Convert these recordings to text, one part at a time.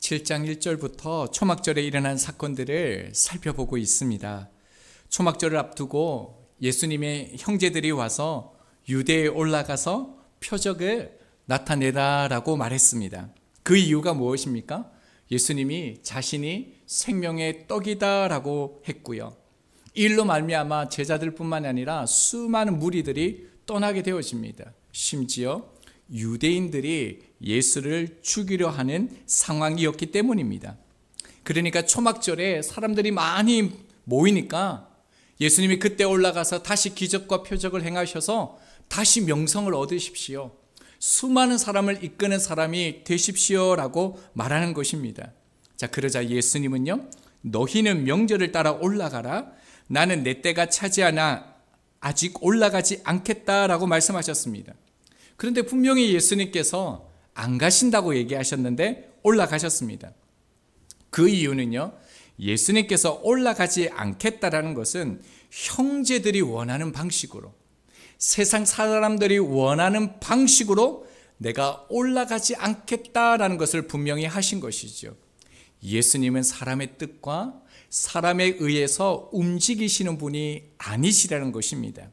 7장 1절부터 초막절에 일어난 사건들을 살펴보고 있습니다. 초막절을 앞두고 예수님의 형제들이 와서 유대에 올라가서 표적을 나타내라라고 말했습니다. 그 이유가 무엇입니까? 예수님이 자신이 생명의 떡이다라고 했고요. 이 일로 말미암아 제자들뿐만 아니라 수많은 무리들이 떠나게 되어집니다. 심지어 유대인들이 예수를 죽이려 하는 상황이었기 때문입니다. 그러니까 초막절에 사람들이 많이 모이니까 예수님이 그때 올라가서 다시 기적과 표적을 행하셔서 다시 명성을 얻으십시오. 수많은 사람을 이끄는 사람이 되십시오라고 말하는 것입니다. 자, 그러자 예수님은요, 너희는 명절을 따라 올라가라. 나는 내 때가 차지하나 아직 올라가지 않겠다라고 말씀하셨습니다. 그런데 분명히 예수님께서 안 가신다고 얘기하셨는데 올라가셨습니다. 그 이유는요, 예수님께서 올라가지 않겠다라는 것은 형제들이 원하는 방식으로, 세상 사람들이 원하는 방식으로 내가 올라가지 않겠다라는 것을 분명히 하신 것이죠. 예수님은 사람의 뜻과 사람에 의해서 움직이시는 분이 아니시라는 것입니다.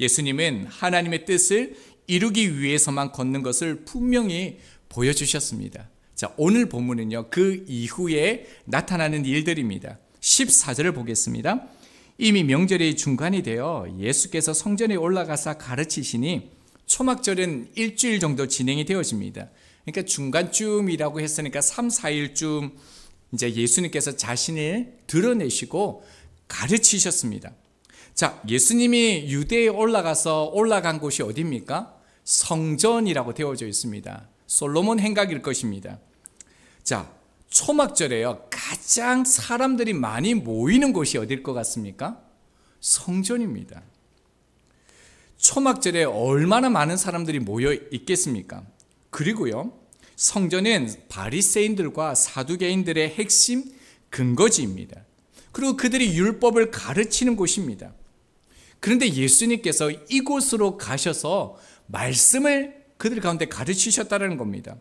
예수님은 하나님의 뜻을 이루기 위해서만 걷는 것을 분명히 보여주셨습니다. 자, 오늘 본문은요, 그 이후에 나타나는 일들입니다. 14절을 보겠습니다. 이미 명절이 중간이 되어 예수께서 성전에 올라가사 가르치시니 초막절은 일주일 정도 진행이 되어집니다. 그러니까 중간쯤이라고 했으니까 3, 4일쯤 이제 예수님께서 자신을 드러내시고 가르치셨습니다. 자, 예수님이 유대에 올라간 곳이 어디입니까? 성전이라고 되어져 있습니다. 솔로몬 행각일 것입니다. 자, 초막절에요, 가장 사람들이 많이 모이는 곳이 어딜 것 같습니까? 성전입니다. 초막절에 얼마나 많은 사람들이 모여 있겠습니까? 그리고요, 성전은 바리새인들과 사두개인들의 핵심 근거지입니다. 그리고 그들이 율법을 가르치는 곳입니다. 그런데 예수님께서 이곳으로 가셔서 말씀을 그들 가운데 가르치셨다는 겁니다.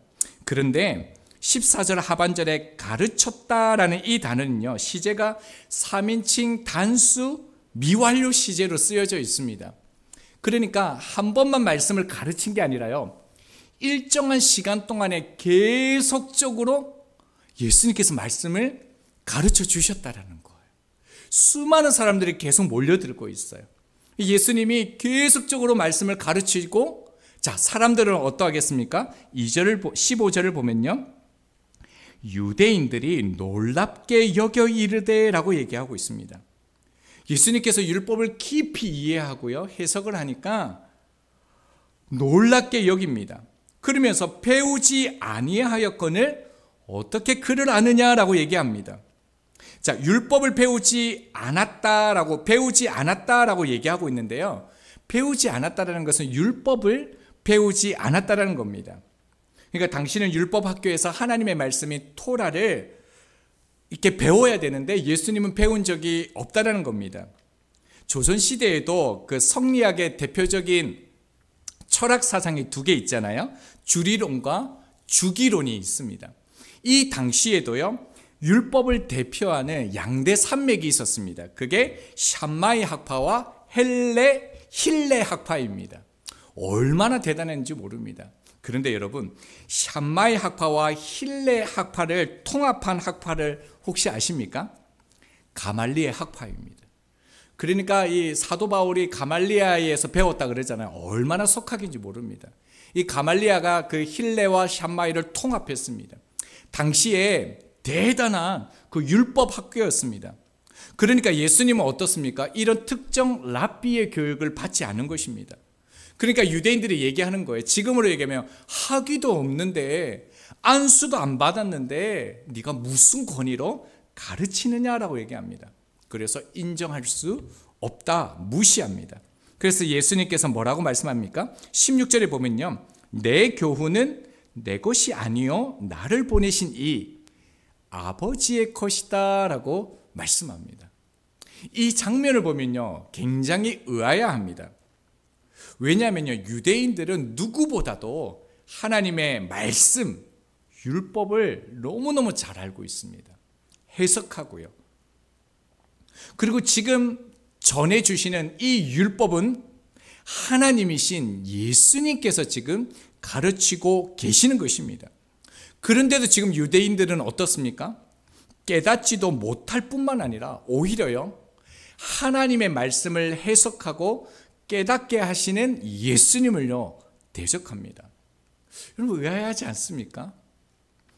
그런데 14절 하반절에 가르쳤다라는 이 단어는요, 시제가 3인칭 단수 미완료 시제로 쓰여져 있습니다. 그러니까 한 번만 말씀을 가르친 게 아니라요, 일정한 시간 동안에 계속적으로 예수님께서 말씀을 가르쳐 주셨다라는 거예요. 수많은 사람들이 계속 몰려들고 있어요. 예수님이 계속적으로 말씀을 가르치고, 자, 사람들은 어떠하겠습니까? 15절을 보면요, 유대인들이 놀랍게 여겨 이르되 라고 얘기하고 있습니다. 예수님께서 율법을 깊이 이해하고요, 해석을 하니까 놀랍게 여깁니다. 그러면서 배우지 아니하였거늘 어떻게 그를 아느냐라고 얘기합니다. 자, 율법을 배우지 않았다라고 얘기하고 있는데요, 배우지 않았다라는 것은 율법을 배우지 않았다라는 겁니다. 그러니까 당신은 율법 학교에서 하나님의 말씀인 토라를 이렇게 배워야 되는데 예수님은 배운 적이 없다라는 겁니다. 조선시대에도 그 성리학의 대표적인 철학 사상이 두 개 있잖아요. 주리론과 주기론이 있습니다. 이 당시에도요, 율법을 대표하는 양대 산맥이 있었습니다. 그게 샴마이 학파와 힐레 학파입니다. 얼마나 대단한지 모릅니다. 그런데 여러분, 샴마이 학파와 힐레 학파를 통합한 학파를 혹시 아십니까? 가말리엘 학파입니다. 그러니까 이 사도 바울이 가말리아에서 배웠다 그러잖아요. 얼마나 속학인지 모릅니다. 이 가말리아가 그 힐레와 샴마이를 통합했습니다. 당시에 대단한 그 율법 학교였습니다. 그러니까 예수님은 어떻습니까? 이런 특정 랍비의 교육을 받지 않은 것입니다. 그러니까 유대인들이 얘기하는 거예요. 지금으로 얘기하면 학위도 없는데, 안수도 안 받았는데 네가 무슨 권위로 가르치느냐라고 얘기합니다. 그래서 인정할 수 없다, 무시합니다. 그래서 예수님께서 뭐라고 말씀합니까? 16절에 보면요, 내 교훈은 내 것이 아니요 나를 보내신 이 아버지의 것이다 라고 말씀합니다. 이 장면을 보면요, 굉장히 의아해합니다. 왜냐하면요, 유대인들은 누구보다도 하나님의 말씀, 율법을 너무너무 잘 알고 있습니다. 해석하고요. 그리고 지금 전해주시는 이 율법은 하나님이신 예수님께서 지금 가르치고 계시는 것입니다. 그런데도 지금 유대인들은 어떻습니까? 깨닫지도 못할 뿐만 아니라 오히려요, 하나님의 말씀을 해석하고 깨닫게 하시는 예수님을요, 대적합니다. 여러분, 의아하지 않습니까?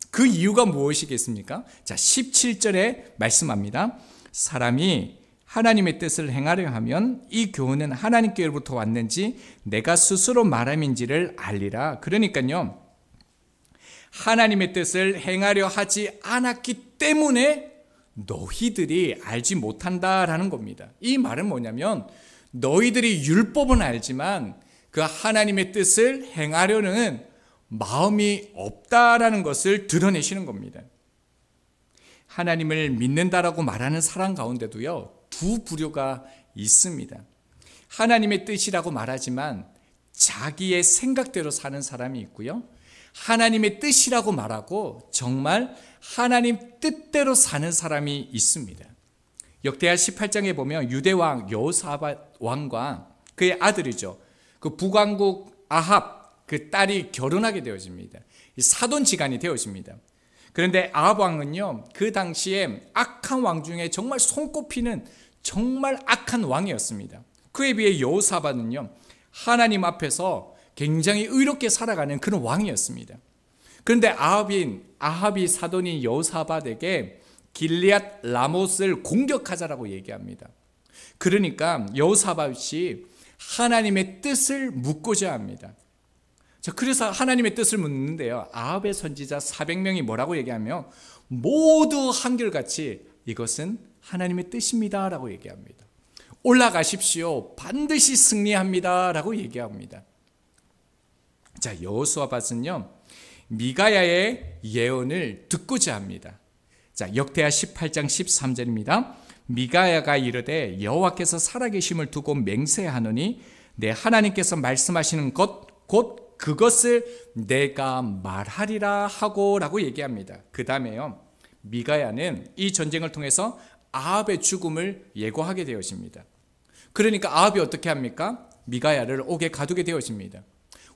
그 이유가 무엇이겠습니까? 자, 17절에 말씀합니다. 사람이 하나님의 뜻을 행하려 하면 이 교훈은 하나님께로부터 왔는지 내가 스스로 말함인지를 알리라. 그러니까요, 하나님의 뜻을 행하려 하지 않았기 때문에 너희들이 알지 못한다라는 겁니다. 이 말은 뭐냐면 너희들이 율법은 알지만 그 하나님의 뜻을 행하려는 마음이 없다라는 것을 드러내시는 겁니다. 하나님을 믿는다라고 말하는 사람 가운데도요, 두 부류가 있습니다. 하나님의 뜻이라고 말하지만 자기의 생각대로 사는 사람이 있고요, 하나님의 뜻이라고 말하고 정말 하나님 뜻대로 사는 사람이 있습니다. 역대하 18장에 보면 유대왕 여호사밧 왕과 그의 아들이죠, 그 북왕국 아합 그 딸이 결혼하게 되어집니다. 사돈지간이 되어집니다. 그런데 아합 왕은요, 그 당시에 악한 왕 중에 정말 손꼽히는 정말 악한 왕이었습니다. 그에 비해 여호사밧은요, 하나님 앞에서 굉장히 의롭게 살아가는 그런 왕이었습니다. 그런데 아합이 사돈인 여호사밧에게 길리앗 라못을 공격하자라고 얘기합니다. 그러니까 여호사밧이 하나님의 뜻을 묻고자 합니다. 자, 그래서 하나님의 뜻을 묻는데요, 아합의 선지자 400명이 뭐라고 얘기하며 모두 한결같이 이것은 하나님의 뜻입니다 라고 얘기합니다. 올라가십시오, 반드시 승리합니다 라고 얘기합니다. 자, 여호사밧은요, 미가야의 예언을 듣고자 합니다. 자, 역대하 18장 13절입니다. 미가야가 이르되 여호와께서 살아계심을 두고 맹세하노니 내 하나님께서 말씀하시는 것 곧 그것을 내가 말하리라 하고 라고 얘기합니다. 그 다음에요, 미가야는 이 전쟁을 통해서 아합의 죽음을 예고하게 되어집니다. 그러니까 아합이 어떻게 합니까? 미가야를 옥에 가두게 되어집니다.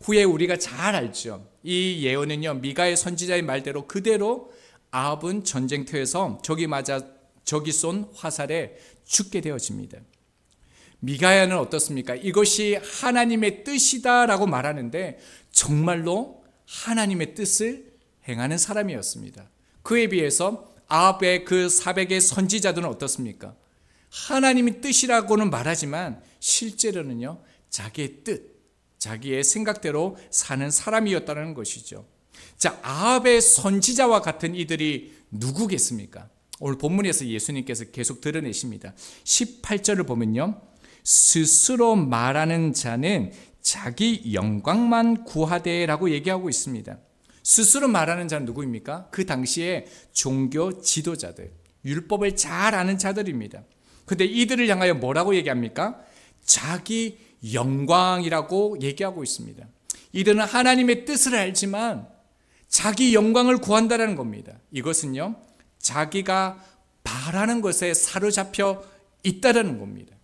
후에 우리가 잘 알죠. 이 예언은요, 미가의 선지자의 말대로 그대로 아합은 전쟁터에서 적이 쏜 화살에 죽게 되어집니다. 미가야는 어떻습니까? 이것이 하나님의 뜻이다라고 말하는데 정말로 하나님의 뜻을 행하는 사람이었습니다. 그에 비해서 아합의 그 400의 선지자들은 어떻습니까? 하나님의 뜻이라고는 말하지만 실제로는요, 자기의 뜻, 자기의 생각대로 사는 사람이었다는 것이죠. 자, 아합의 선지자와 같은 이들이 누구겠습니까? 오늘 본문에서 예수님께서 계속 드러내십니다. 18절을 보면요, 스스로 말하는 자는 자기 영광만 구하되라고 얘기하고 있습니다. 스스로 말하는 자는 누구입니까? 그 당시에 종교 지도자들, 율법을 잘 아는 자들입니다. 근데 이들을 향하여 뭐라고 얘기합니까? 자기 영광이라고 얘기하고 있습니다. 이들은 하나님의 뜻을 알지만 자기 영광을 구한다는 겁니다. 이것은요, 자기가 바라는 것에 사로잡혀 있다는 겁니다.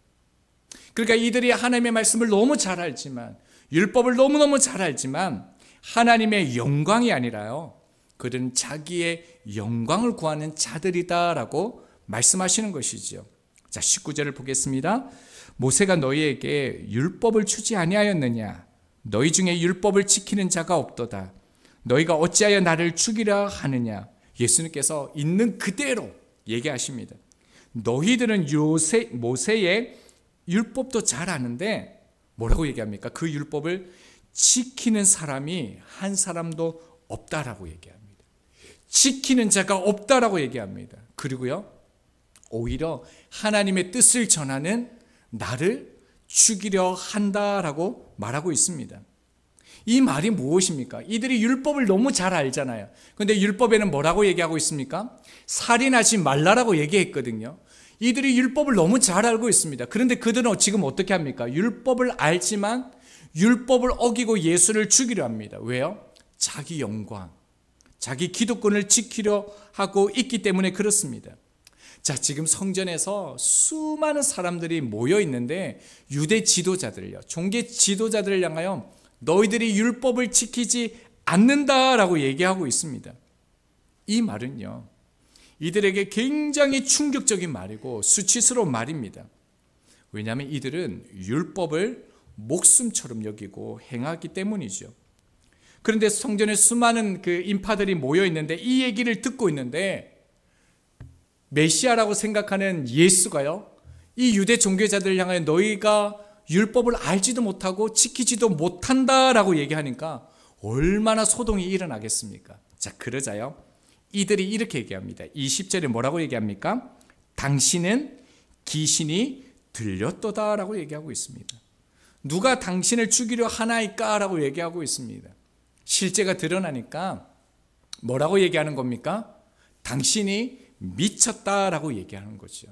그러니까 이들이 하나님의 말씀을 너무 잘 알지만, 율법을 너무너무 잘 알지만 하나님의 영광이 아니라요, 그들은 자기의 영광을 구하는 자들이다라고 말씀하시는 것이죠. 자, 19절을 보겠습니다. 모세가 너희에게 율법을 주지 아니하였느냐? 너희 중에 율법을 지키는 자가 없도다. 너희가 어찌하여 나를 죽이려 하느냐? 예수님께서 있는 그대로 얘기하십니다. 너희들은 모세의 율법도 잘 아는데 뭐라고 얘기합니까? 그 율법을 지키는 사람이 한 사람도 없다라고 얘기합니다. 지키는 자가 없다라고 얘기합니다. 그리고요, 오히려 하나님의 뜻을 전하는 나를 죽이려 한다라고 말하고 있습니다. 이 말이 무엇입니까? 이들이 율법을 너무 잘 알잖아요. 그런데 율법에는 뭐라고 얘기하고 있습니까? 살인하지 말라라고 얘기했거든요. 이들이 율법을 너무 잘 알고 있습니다. 그런데 그들은 지금 어떻게 합니까? 율법을 알지만 율법을 어기고 예수를 죽이려 합니다. 왜요? 자기 영광, 자기 기득권을 지키려 하고 있기 때문에 그렇습니다. 자, 지금 성전에서 수많은 사람들이 모여 있는데 유대 지도자들요, 종교 지도자들을 향하여 너희들이 율법을 지키지 않는다라고 얘기하고 있습니다. 이 말은요, 이들에게 굉장히 충격적인 말이고 수치스러운 말입니다. 왜냐하면 이들은 율법을 목숨처럼 여기고 행하기 때문이죠. 그런데 성전에 수많은 그 인파들이 모여 있는데 이 얘기를 듣고 있는데 메시아라고 생각하는 예수가요, 이 유대 종교자들을 향하여 너희가 율법을 알지도 못하고 지키지도 못한다라고 얘기하니까 얼마나 소동이 일어나겠습니까? 자, 그러자요, 이들이 이렇게 얘기합니다. 20절에 뭐라고 얘기합니까? 당신은 귀신이 들렸도다라고 얘기하고 있습니다. 누가 당신을 죽이려 하나이까? 라고 얘기하고 있습니다. 실제가 드러나니까 뭐라고 얘기하는 겁니까? 당신이 미쳤다라고 얘기하는 거죠.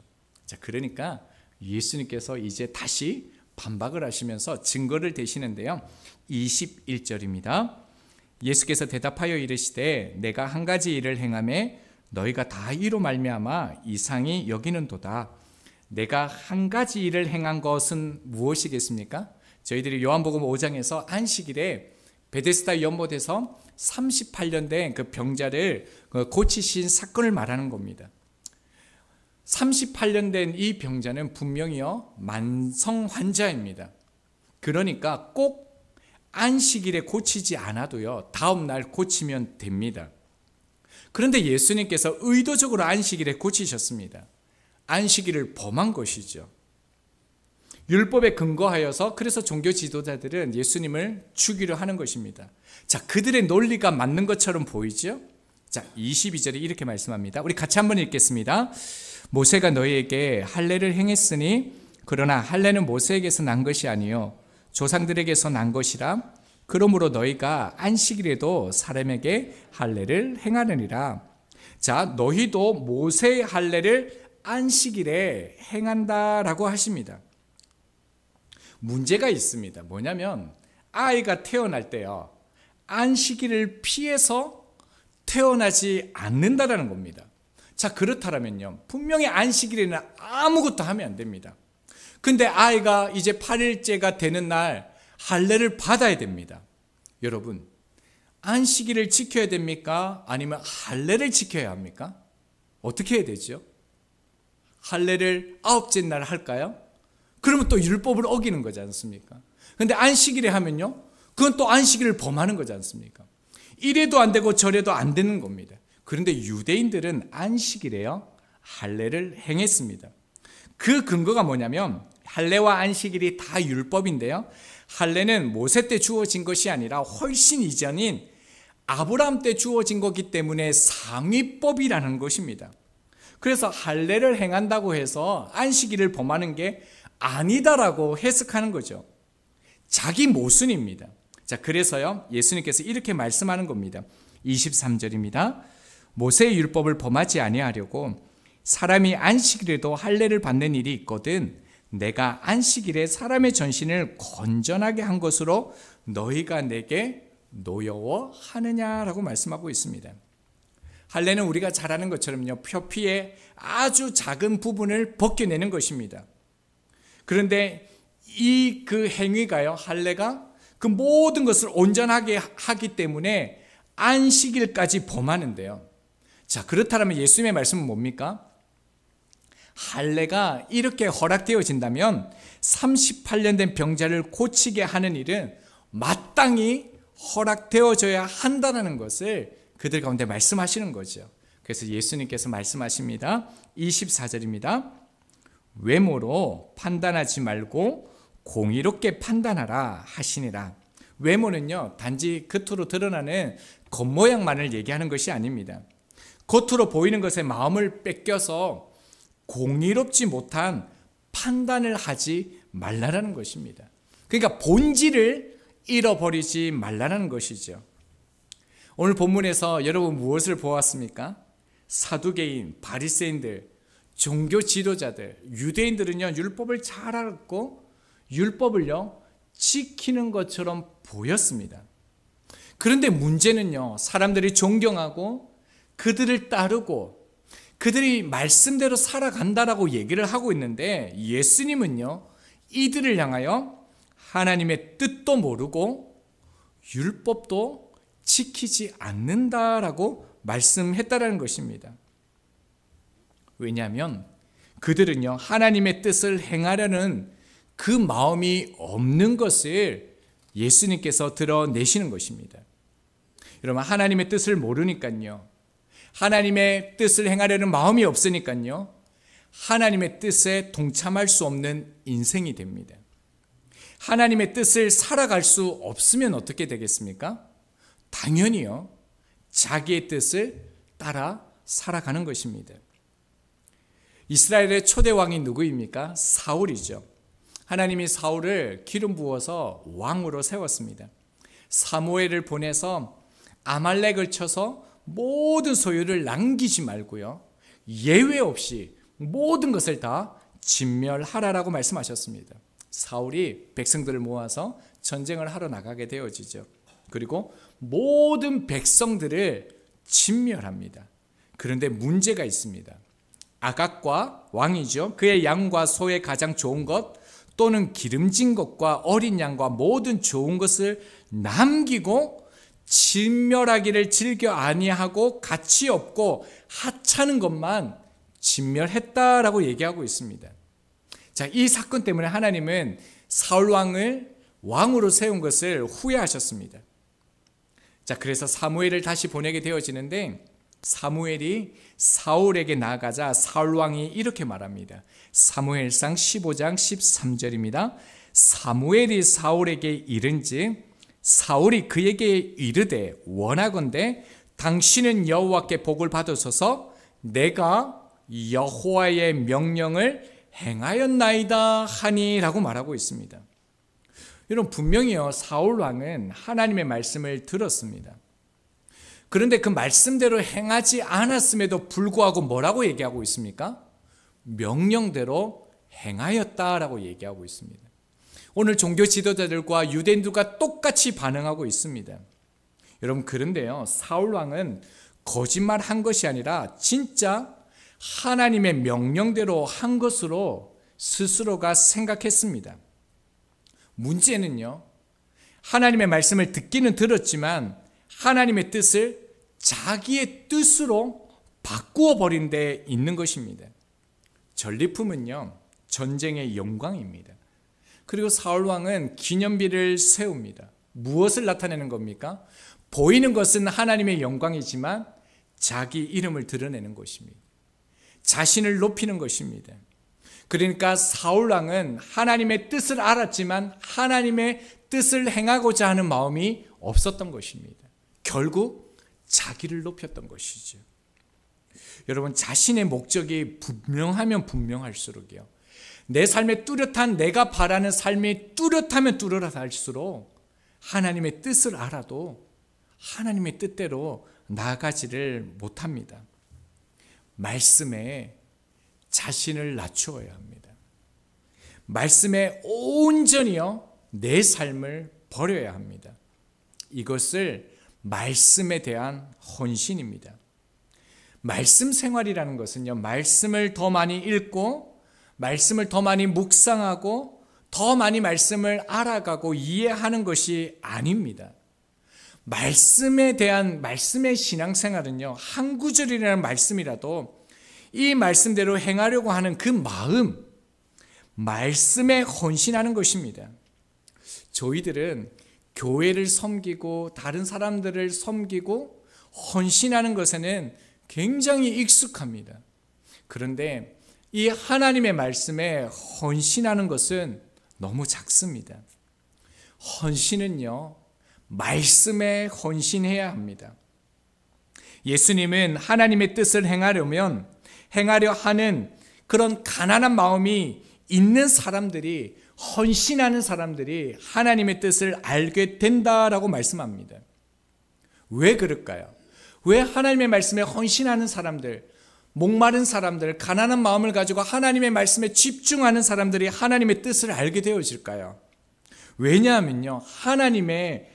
자, 그러니까 예수님께서 이제 다시 반박을 하시면서 증거를 대시는데요. 21절입니다. 예수께서 대답하여 이르시되 내가 한 가지 일을 행하매 너희가 다 이로 말미암아 이상히 여기는도다. 내가 한 가지 일을 행한 것은 무엇이겠습니까? 저희들이 요한복음 5장에서 안식일에 베데스다 연못에서 38년 된 그 병자를 고치신 사건을 말하는 겁니다. 38년 된 이 병자는 분명히요 만성 환자입니다. 그러니까 꼭 안식일에 고치지 않아도요 다음 날 고치면 됩니다. 그런데 예수님께서 의도적으로 안식일에 고치셨습니다. 안식일을 범한 것이죠. 율법에 근거하여서 그래서 종교 지도자들은 예수님을 죽이려 하는 것입니다. 자, 그들의 논리가 맞는 것처럼 보이죠? 자, 22절에 이렇게 말씀합니다. 우리 같이 한번 읽겠습니다. 모세가 너희에게 할례를 행했으니 그러나 할례는 모세에게서 난 것이 아니요 조상들에게서 난 것이라. 그러므로 너희가 안식일에도 사람에게 할례를 행하느니라. 자, 너희도 모세의 할례를 안식일에 행한다라고 하십니다. 문제가 있습니다. 뭐냐면 아이가 태어날 때요 안식일을 피해서 태어나지 않는다라는 겁니다. 자, 그렇다면요 분명히 안식일에는 아무것도 하면 안 됩니다. 근데 아이가 이제 8일째가 되는 날 할례를 받아야 됩니다. 여러분, 안식일을 지켜야 됩니까? 아니면 할례를 지켜야 합니까? 어떻게 해야 되죠? 할례를 9째 날 할까요? 그러면 또 율법을 어기는 거지 않습니까? 근데 안식일에 하면요 그건 또 안식일을 범하는 거지 않습니까? 이래도 안 되고 저래도 안 되는 겁니다. 그런데 유대인들은 안식일에요 할례를 행했습니다. 그 근거가 뭐냐면 할례와 안식일이 다 율법인데요, 할례는 모세 때 주어진 것이 아니라 훨씬 이전인 아브라함 때 주어진 거기 때문에 상위법이라는 것입니다. 그래서 할례를 행한다고 해서 안식일을 범하는 게 아니다라고 해석하는 거죠. 자기 모순입니다. 자, 그래서요 예수님께서 이렇게 말씀하는 겁니다. 23절입니다. 모세의 율법을 범하지 아니하려고 사람이 안식일에도 할례를 받는 일이 있거든 내가 안식일에 사람의 전신을 건전하게 한 것으로 너희가 내게 노여워하느냐라고 말씀하고 있습니다. 할례는 우리가 잘 아는 것처럼요 표피의 아주 작은 부분을 벗겨내는 것입니다. 그런데 이 그 행위가요 할례가 그 모든 것을 온전하게 하기 때문에 안식일까지 범하는데요. 자, 그렇다면 예수님의 말씀은 뭡니까? 할례가 이렇게 허락되어진다면 38년 된 병자를 고치게 하는 일은 마땅히 허락되어져야 한다는 것을 그들 가운데 말씀하시는 거죠. 그래서 예수님께서 말씀하십니다. 24절입니다. 외모로 판단하지 말고 공의롭게 판단하라 하시니라. 외모는요 단지 겉으로 드러나는 겉모양만을 얘기하는 것이 아닙니다. 겉으로 보이는 것에 마음을 뺏겨서 공의롭지 못한 판단을 하지 말라라는 것입니다. 그러니까 본질을 잃어버리지 말라라는 것이죠. 오늘 본문에서 여러분 무엇을 보았습니까? 사두개인, 바리새인들, 종교 지도자들, 유대인들은요 율법을 잘 알았고 율법을요 지키는 것처럼 보였습니다. 그런데 문제는요, 사람들이 존경하고 그들을 따르고 그들이 말씀대로 살아간다라고 얘기를 하고 있는데, 예수님은요, 이들을 향하여 하나님의 뜻도 모르고 율법도 지키지 않는다라고 말씀했다라는 것입니다. 왜냐하면 그들은요, 하나님의 뜻을 행하려는 그 마음이 없는 것을 예수님께서 드러내시는 것입니다. 여러분, 하나님의 뜻을 모르니까요, 하나님의 뜻을 행하려는 마음이 없으니까요, 하나님의 뜻에 동참할 수 없는 인생이 됩니다. 하나님의 뜻을 살아갈 수 없으면 어떻게 되겠습니까? 당연히요, 자기의 뜻을 따라 살아가는 것입니다. 이스라엘의 초대 왕이 누구입니까? 사울이죠. 하나님이 사울을 기름 부어서 왕으로 세웠습니다. 사무엘을 보내서 아말렉을 쳐서 모든 소유를 남기지 말고요, 예외 없이 모든 것을 다 진멸하라라고 말씀하셨습니다. 사울이 백성들을 모아서 전쟁을 하러 나가게 되어지죠. 그리고 모든 백성들을 진멸합니다. 그런데 문제가 있습니다. 아각과 왕이죠, 그의 양과 소의 가장 좋은 것 또는 기름진 것과 어린 양과 모든 좋은 것을 남기고 진멸하기를 즐겨 아니하고 가치 없고 하찮은 것만 진멸했다라고 얘기하고 있습니다. 자, 이 사건 때문에 하나님은 사울 왕을 왕으로 세운 것을 후회하셨습니다. 자, 그래서 사무엘을 다시 보내게 되어지는데, 사무엘이 사울에게 나아가자 사울 왕이 이렇게 말합니다. 사무엘상 15장 13절입니다. 사무엘이 사울에게 이른즉 사울이 그에게 이르되 원하건대 당신은 여호와께 복을 받으소서, 내가 여호와의 명령을 행하였나이다 하니라고 말하고 있습니다. 여러분, 분명히요, 사울 왕은 하나님의 말씀을 들었습니다. 그런데 그 말씀대로 행하지 않았음에도 불구하고 뭐라고 얘기하고 있습니까? 명령대로 행하였다라고 얘기하고 있습니다. 오늘 종교 지도자들과 유대인들과 똑같이 반응하고 있습니다. 여러분, 그런데요, 사울 왕은 거짓말한 것이 아니라 진짜 하나님의 명령대로 한 것으로 스스로가 생각했습니다. 문제는요, 하나님의 말씀을 듣기는 들었지만 하나님의 뜻을 자기의 뜻으로 바꾸어 버린 데 있는 것입니다. 전리품은요, 전쟁의 영광입니다. 그리고 사울 왕은 기념비를 세웁니다. 무엇을 나타내는 겁니까? 보이는 것은 하나님의 영광이지만 자기 이름을 드러내는 것입니다. 자신을 높이는 것입니다. 그러니까 사울 왕은 하나님의 뜻을 알았지만 하나님의 뜻을 행하고자 하는 마음이 없었던 것입니다. 결국 자기를 높였던 것이죠. 여러분, 자신의 목적이 분명하면 분명할수록요, 내 삶에 뚜렷한, 내가 바라는 삶이 뚜렷하면 뚜렷할수록 하나님의 뜻을 알아도 하나님의 뜻대로 나아가지를 못합니다. 말씀에 자신을 낮추어야 합니다. 말씀에 온전히요, 내 삶을 버려야 합니다. 이것을 말씀에 대한 헌신입니다. 말씀 생활이라는 것은요, 말씀을 더 많이 읽고 말씀을 더 많이 묵상하고 더 많이 말씀을 알아가고 이해하는 것이 아닙니다. 말씀에 대한 말씀의 신앙생활은요, 한 구절이라는 말씀이라도 이 말씀대로 행하려고 하는 그 마음, 말씀에 헌신하는 것입니다. 저희들은 교회를 섬기고 다른 사람들을 섬기고 헌신하는 것에는 굉장히 익숙합니다. 그런데 이 하나님의 말씀에 헌신하는 것은 너무 작습니다. 헌신은요, 말씀에 헌신해야 합니다. 예수님은 하나님의 뜻을 행하려 하는 그런 가난한 마음이 있는 사람들이, 헌신하는 사람들이 하나님의 뜻을 알게 된다라고 말씀합니다. 왜 그럴까요? 왜 하나님의 말씀에 헌신하는 사람들, 목마른 사람들, 가난한 마음을 가지고 하나님의 말씀에 집중하는 사람들이 하나님의 뜻을 알게 되어질까요? 왜냐하면요, 하나님의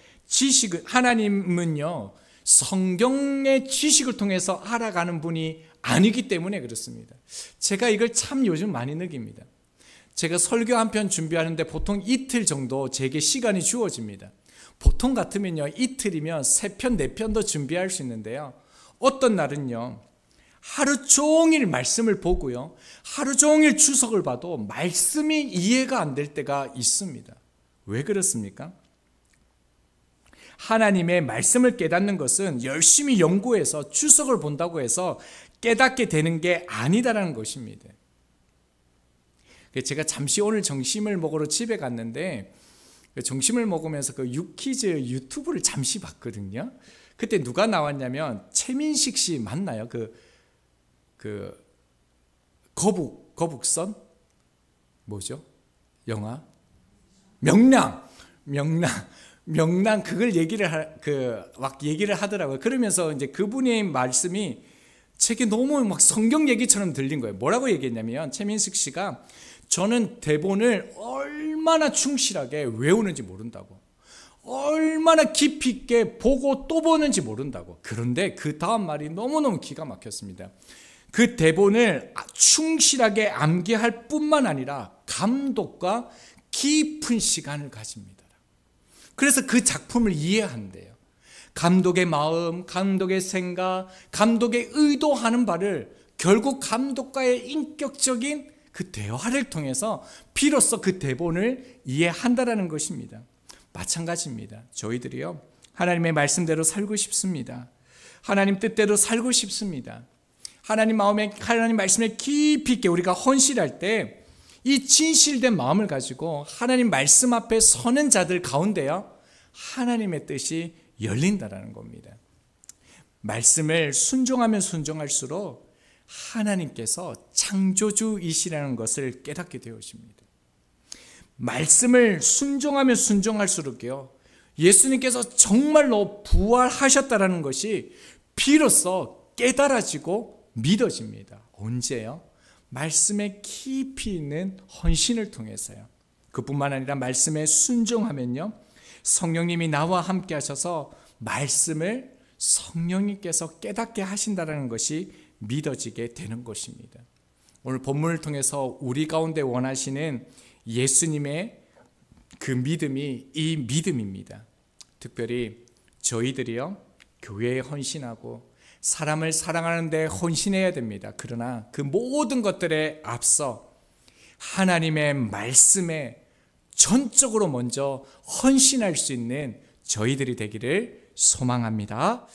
하나님은요, 성경의 지식을 통해서 알아가는 분이 아니기 때문에 그렇습니다. 제가 이걸 참 요즘 많이 느낍니다. 제가 설교 한 편 준비하는데 보통 이틀 정도 제게 시간이 주어집니다. 보통 같으면요, 이틀이면 3편, 4편도 준비할 수 있는데요. 어떤 날은요, 하루 종일 말씀을 보고요, 하루 종일 주석을 봐도 말씀이 이해가 안 될 때가 있습니다. 왜 그렇습니까? 하나님의 말씀을 깨닫는 것은 열심히 연구해서 주석을 본다고 해서 깨닫게 되는 게 아니다라는 것입니다. 제가 잠시 오늘 점심을 먹으러 집에 갔는데 점심을 먹으면서 그 유퀴즈 유튜브를 잠시 봤거든요. 그때 누가 나왔냐면 최민식 씨 맞나요? 거북선 뭐죠? 영화 명랑 그걸 얘기를 하더라고요. 그러면서 이제 그분의 말씀이 제게 너무 막 성경 얘기처럼 들린 거예요. 뭐라고 얘기했냐면 최민식 씨가 저는 대본을 얼마나 충실하게 외우는지 모른다고, 얼마나 깊이 있게 보고 또 보는지 모른다고. 그런데 그 다음 말이 너무너무 기가 막혔습니다. 그 대본을 충실하게 암기할 뿐만 아니라 감독과 깊은 시간을 가집니다. 그래서 그 작품을 이해한대요. 감독의 마음, 감독의 생각, 감독의 의도하는 바를 결국 감독과의 인격적인 그 대화를 통해서 비로소 그 대본을 이해한다라는 것입니다. 마찬가지입니다. 저희들이요, 하나님의 말씀대로 살고 싶습니다. 하나님 뜻대로 살고 싶습니다. 하나님 말씀에 깊이 있게 우리가 헌신할 때 이 진실된 마음을 가지고 하나님 말씀 앞에 서는 자들 가운데요, 하나님의 뜻이 열린다라는 겁니다. 말씀을 순종하면 순종할수록 하나님께서 창조주이시라는 것을 깨닫게 되어집니다. 말씀을 순종하면 순종할수록요, 예수님께서 정말로 부활하셨다라는 것이 비로소 깨달아지고 믿어집니다. 언제요? 말씀에 깊이 있는 헌신을 통해서요. 그뿐만 아니라 말씀에 순종하면요, 성령님이 나와 함께 하셔서 말씀을 성령님께서 깨닫게 하신다는 것이 믿어지게 되는 것입니다. 오늘 본문을 통해서 우리 가운데 원하시는 예수님의 그 믿음이 이 믿음입니다. 특별히 저희들이요, 교회에 헌신하고 사람을 사랑하는 데 헌신해야 됩니다. 그러나 그 모든 것들에 앞서 하나님의 말씀에 전적으로 먼저 헌신할 수 있는 저희들이 되기를 소망합니다.